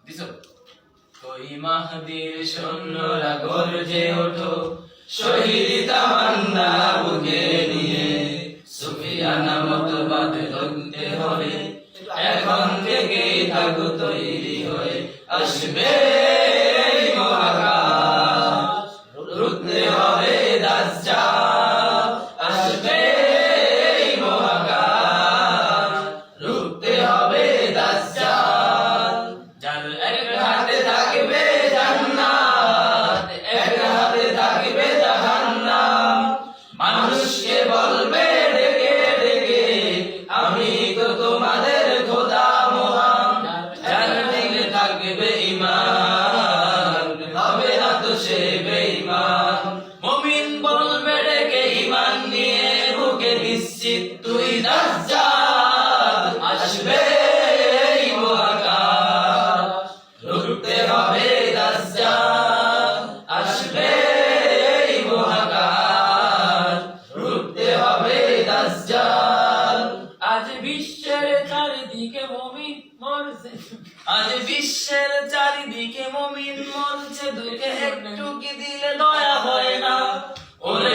দিছো কই মাহদির সৈন্যরা গর্জে ওঠো শহীদ তামান্না বুকে নিয়ে সুফিয়ানা মতবাদ ধরতে হবে এখন থেকে থাকো তৈরি হয়ে আসবে মহাকাশ রুখতে হবে দাজ্জাল আসবে মহাকাশ রুখতে হবে দাজ্জাল যার এক হাতে থাকবে জান্নাত এক হাতে থাকবে জাহান্নাম মানুষকে বলবে ডেকে ডেকে আমি তো তোমাদের খোদা মহান যার দিলে থাকবে ঈমান হবে না তো সে বেঈমান মুমিন বলবে ডেকে ঈমান নিয়ে বুকে নিশ্চিত তুই দাজ্জাল আসবে মহাকাশ রুখতে হবে দাজ্জাল আসবে মহাকাশ রুখতে হবে দাজ্জাল আজ বিশ্বের চারিদিকে মুমিন মরছে আজ বিশ্বের চারিদিকে মুমিন মরছে দুকে একটু কি দিলে দয়া হয় না ওরে